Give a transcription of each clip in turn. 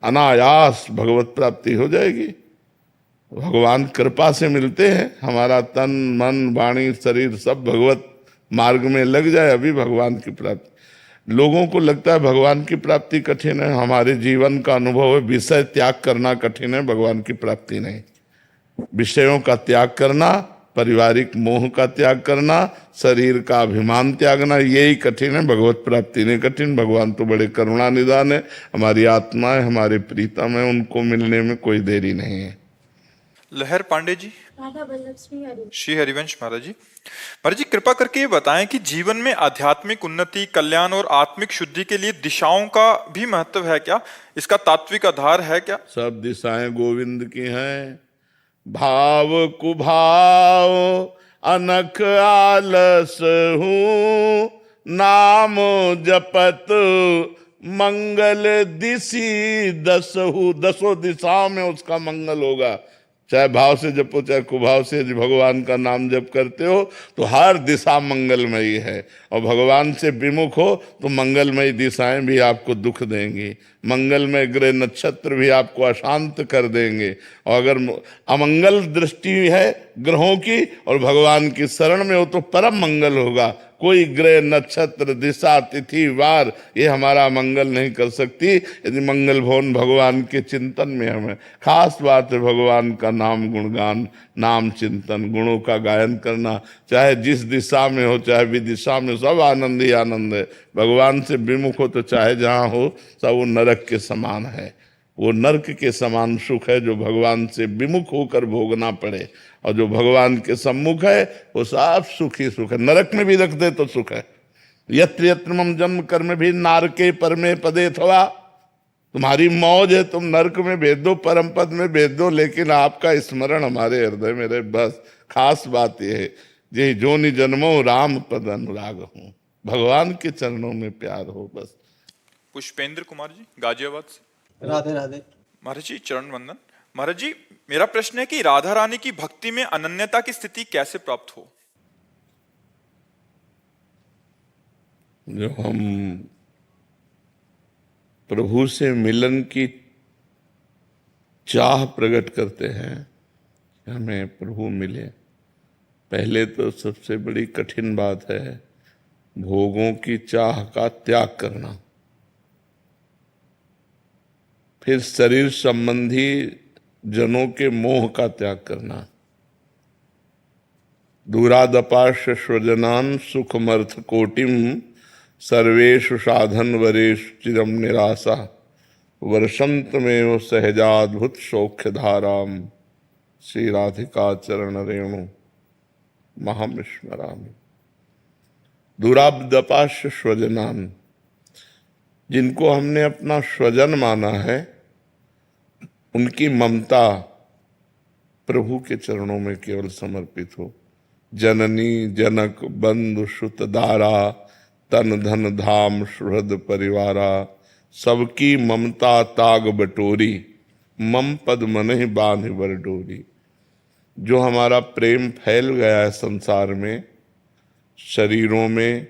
अनायास भगवत प्राप्ति हो जाएगी। भगवान कृपा से मिलते हैं, हमारा तन मन वाणी शरीर सब भगवत मार्ग में लग जाए अभी भगवान की प्राप्ति। लोगों को लगता है भगवान की प्राप्ति कठिन है, हमारे जीवन का अनुभव है विषय त्याग करना कठिन है, भगवान की प्राप्ति नहीं। विषयों का त्याग करना, पारिवारिक मोह का त्याग करना, शरीर का अभिमान त्यागना, यही कठिन है, भगवत प्राप्ति नहीं कठिन। भगवान तो बड़े करुणा निदान है, हमारी आत्माएं हमारे प्रीतम है, उनको मिलने में कोई देरी नहीं है। लहर पांडे जी। राधा वल्लभ श्री हरिवंश महाराज जी। महाराज जी कृपा करके ये बताएं कि जीवन में आध्यात्मिक उन्नति, कल्याण और आत्मिक शुद्धि के लिए दिशाओं का भी महत्व है क्या? इसका तात्विक आधार है क्या? सब दिशाएं गोविंद की हैं। भाव कुभाव अनख आलस हूँ, नाम जपत मंगल दिशि दसहु। दसों दिशाओं में उसका मंगल होगा। चाहे भाव से जपो चाहे कुभाव से, यदि भगवान का नाम जप करते हो तो हर दिशा मंगलमयी है। और भगवान से विमुख हो तो मंगलमयी दिशाएं भी आपको दुख देंगी, मंगलमय ग्रह नक्षत्र भी आपको अशांत कर देंगे। और अगर अमंगल दृष्टि है ग्रहों की और भगवान की शरण में हो तो परम मंगल होगा। कोई ग्रह नक्षत्र दिशा तिथि वार ये हमारा मंगल नहीं कर सकती यदि मंगल भवन भगवान के चिंतन में हमें। खास बात है भगवान का नाम गुणगान, नाम चिंतन, गुणों का गायन करना, चाहे जिस दिशा में हो चाहे विदिशा में, सब आनंद ही आनंद है। भगवान से विमुख हो तो चाहे जहाँ हो सब वो नरक के समान है। वो नरक के समान सुख है जो भगवान से विमुख होकर भोगना पड़े, और जो भगवान के सम्मुख है वो सब सुख ही सुख है। नरक में भी रख दे तो सुख है। यत्र यत्र मम जन्म कर्म भी नारके परमे पदे थवा। तुम्हारी मौज है, तुम नरक में भेज दो, परम पद में भेज दो, लेकिन आपका स्मरण हमारे हृदय में रहे, बस। खास बात यह है जे जो नि जन्मो राम पद अनुराग हूं, भगवान के चरणों में प्यार हो, बस। पुष्पेंद्र कुमार जी गाजियाबाद से। राधे राधे। महाराज जी चरण वंदन। महाराज जी मेरा प्रश्न है कि राधा रानी की भक्ति में अनन्यता की स्थिति कैसे प्राप्त हो? जो हम प्रभु से मिलन की चाह प्रकट करते हैं, हमें प्रभु मिले, पहले तो सबसे बड़ी कठिन बात है भोगों की चाह का त्याग करना। फिर शरीर संबंधी जनों के मोह का त्याग करना। दूरादपाश स्वजनान सुखमर्थ कोटिम सर्वेषु साधन वरेश चिरम निराशा वर्षंत में सहजाद्भुत सौख्य धाराम श्री राधिका चरण रेणु महम दूरादपाश स्वजनान, जिनको हमने अपना स्वजन माना है, उनकी ममता प्रभु के चरणों में केवल समर्पित हो। जननी जनक बंधु सुत दारा तन धन धाम सुहृद परिवारा, सबकी ममता ताग बटोरी मम पद मनहि बांध बर डोरी। जो हमारा प्रेम फैल गया है संसार में, शरीरों में,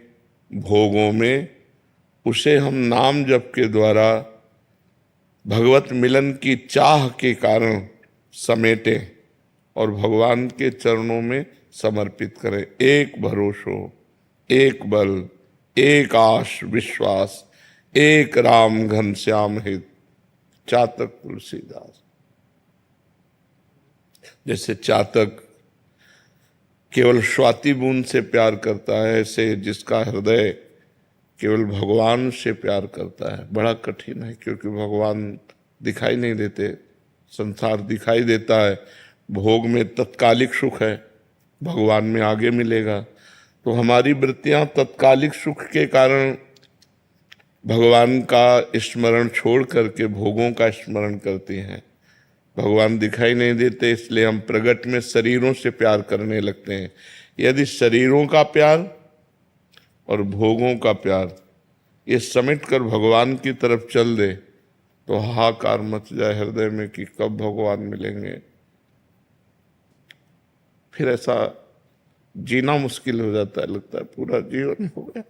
भोगों में, उसे हम नाम जप के द्वारा भगवत मिलन की चाह के कारण समेटें और भगवान के चरणों में समर्पित करें। एक भरोसो, एक बल, एक आश विश्वास, एक राम घनश्याम हित, चातक तुलसीदास। जैसे चातक केवल स्वाति बूंद से प्यार करता है, ऐसे जिसका हृदय केवल भगवान से प्यार करता है। बड़ा कठिन है क्योंकि भगवान दिखाई नहीं देते, संसार दिखाई देता है। भोग में तत्कालिक सुख है, भगवान में आगे मिलेगा। तो हमारी वृत्तियां तत्कालिक सुख के कारण भगवान का स्मरण छोड़ करके भोगों का स्मरण करती हैं। भगवान दिखाई नहीं देते, इसलिए हम प्रगट में शरीरों से प्यार करने लगते हैं। यदि शरीरों का प्यार और भोगों का प्यार ये समेट कर भगवान की तरफ चल दे तो हाहाकार मच जाए हृदय में कि कब भगवान मिलेंगे। फिर ऐसा जीना मुश्किल हो जाता है, लगता है पूरा जीवन हो गया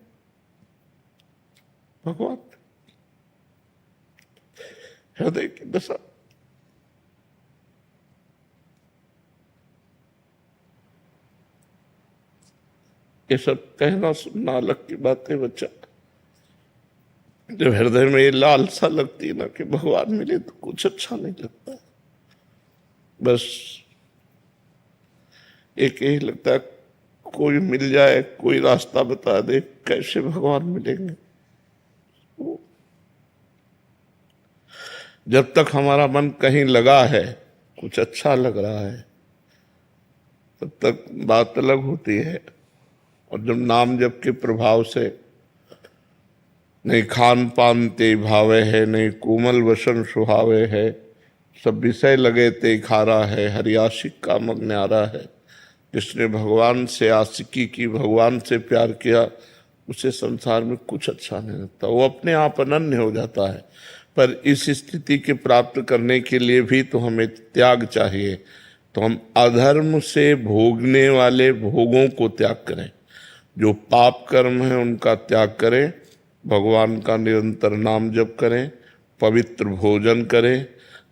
भगवान। हृदय की दशा। ये सब कहना सुनना अलग की बात है बच्चा। जब हृदय में ये लालसा लगती है ना कि भगवान मिले तो कुछ अच्छा नहीं लगता। बस एक यही लगता है कोई मिल जाए, कोई रास्ता बता दे कैसे भगवान मिलेंगे। जब तक हमारा मन कहीं लगा है, कुछ अच्छा लग रहा है, तब तक बात अलग होती है। और जब नाम जप के प्रभाव से नहीं खान पान ते भावे है, नहीं कोमल वसन सुहावे है, सब विषय लगे ते खारा है, हरियाशिक का मग न्यारा है। जिसने भगवान से आशिकी की, भगवान से प्यार किया, उसे संसार में कुछ अच्छा नहीं लगता। वो अपने आप अनन्य हो जाता है। पर इस स्थिति के प्राप्त करने के लिए भी तो हमें त्याग चाहिए। तो हम अधर्म से भोगने वाले भोगों को त्याग करें, जो पाप कर्म है उनका त्याग करें, भगवान का निरंतर नाम जप करें, पवित्र भोजन करें,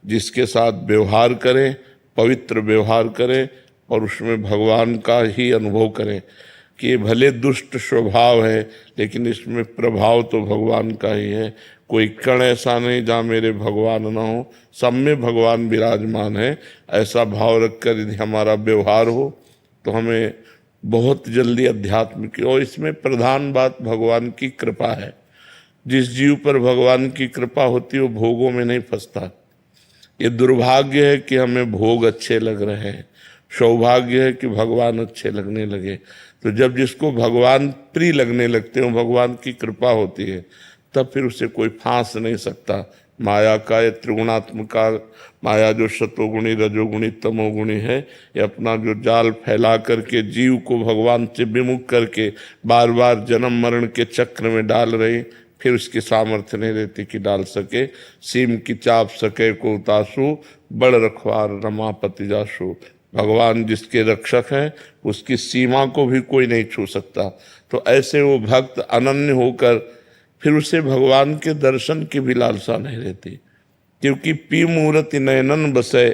जिसके साथ व्यवहार करें पवित्र व्यवहार करें, और उसमें भगवान का ही अनुभव करें कि ये भले दुष्ट स्वभाव है लेकिन इसमें प्रभाव तो भगवान का ही है। कोई कण ऐसा नहीं जहाँ मेरे भगवान ना हो, सब में भगवान विराजमान है। ऐसा भाव रखकर यदि हमारा व्यवहार हो तो हमें बहुत जल्दी अध्यात्म की, और इसमें प्रधान बात भगवान की कृपा है। जिस जीव पर भगवान की कृपा होती है वो भोगों में नहीं फंसता। ये दुर्भाग्य है कि हमें भोग अच्छे लग रहे हैं, सौभाग्य है कि भगवान अच्छे लगने लगे। तो जब जिसको भगवान प्रिय लगने लगते हैं, भगवान की कृपा होती है, तब फिर उसे कोई फांस नहीं सकता। माया का ये त्रिगुणात्मका माया जो सतोगुणी रजोगुणी तमोगुणी है, ये अपना जो जाल फैला करके जीव को भगवान से विमुख करके बार बार जन्म मरण के चक्र में डाल रही, फिर उसकी सामर्थ्य नहीं रहती कि डाल सके। सीम की चाप सके को उतासु, बड़ रखवार रमापति जासु। भगवान जिसके रक्षक हैं उसकी सीमा को भी कोई नहीं छू सकता। तो ऐसे वो भक्त अनन्य होकर फिर उसे भगवान के दर्शन की भी लालसा नहीं रहती, क्योंकि पी मूर्ति नयनन बसे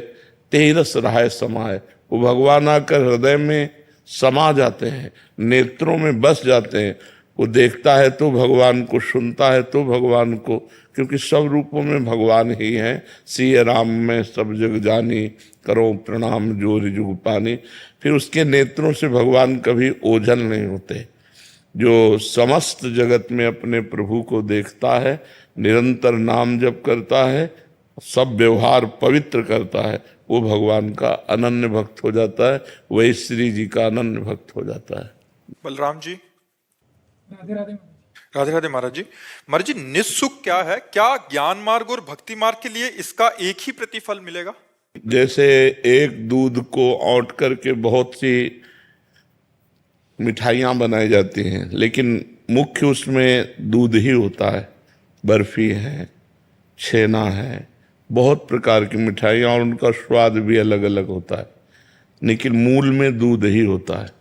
तेरस रहाय समाए। वो भगवान आकर हृदय में समा जाते हैं, नेत्रों में बस जाते हैं। वो देखता है तो भगवान को, सुनता है तो भगवान को, क्योंकि सब रूपों में भगवान ही हैं। सिय राम में सब जग जानी, करो प्रणाम जोर जुग पानी। फिर उसके नेत्रों से भगवान कभी ओझल नहीं होते। जो समस्त जगत में अपने प्रभु को देखता है, निरंतर नाम जप करता है, सब व्यवहार पवित्र करता है, वो भगवान का अनन्य भक्त हो जाता है। वही श्री जी का अनन्य भक्त हो जाता है। बलराम जी। राधे राधे। राधे राधे महाराज जी। महाराज जी, निस्सुख क्या है? क्या ज्ञान मार्ग और भक्ति मार्ग के लिए इसका एक ही प्रतिफल मिलेगा? जैसे एक दूध को औंट करके बहुत सी मिठाइयाँ बनाई जाती हैं, लेकिन मुख्य उसमें दूध ही होता है। बर्फी है, छेना है, बहुत प्रकार की मिठाइयाँ, और उनका स्वाद भी अलग अलग होता है, लेकिन मूल में दूध ही होता है।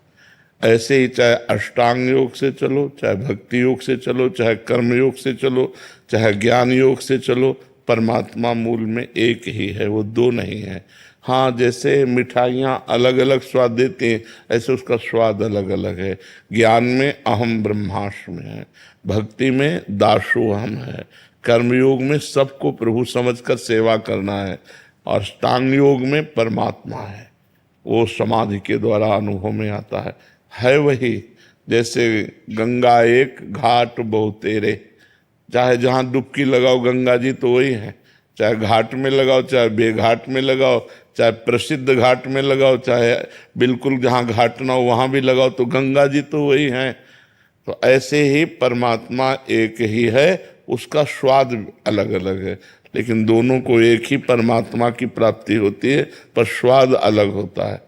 ऐसे ही चाहे अष्टांग योग से चलो, चाहे भक्ति योग से चलो, चाहे कर्म योग से चलो, चाहे ज्ञान योग से चलो, परमात्मा मूल में एक ही है, वो दो नहीं है। हाँ, जैसे मिठाइयाँ अलग अलग स्वाद देती हैं, ऐसे उसका स्वाद अलग अलग है। ज्ञान में अहम ब्रह्मास्मि है, भक्ति में दासोहम है, कर्मयोग में सबको प्रभु समझकर सेवा करना है, और अष्टांग योग में परमात्मा है, वो समाधि के द्वारा अनुभव में आता है वही। जैसे गंगा एक घाट बहुतेरे, चाहे जहाँ डुबकी लगाओ गंगा जी तो वही है, चाहे घाट में लगाओ, चाहे बेघाट में लगाओ, चाहे प्रसिद्ध घाट में लगाओ, चाहे बिल्कुल जहाँ घाट ना हो वहाँ भी लगाओ, तो गंगा जी तो वही हैं। तो ऐसे ही परमात्मा एक ही है, उसका स्वाद अलग अलग है, लेकिन दोनों को एक ही परमात्मा की प्राप्ति होती है, पर स्वाद अलग होता है।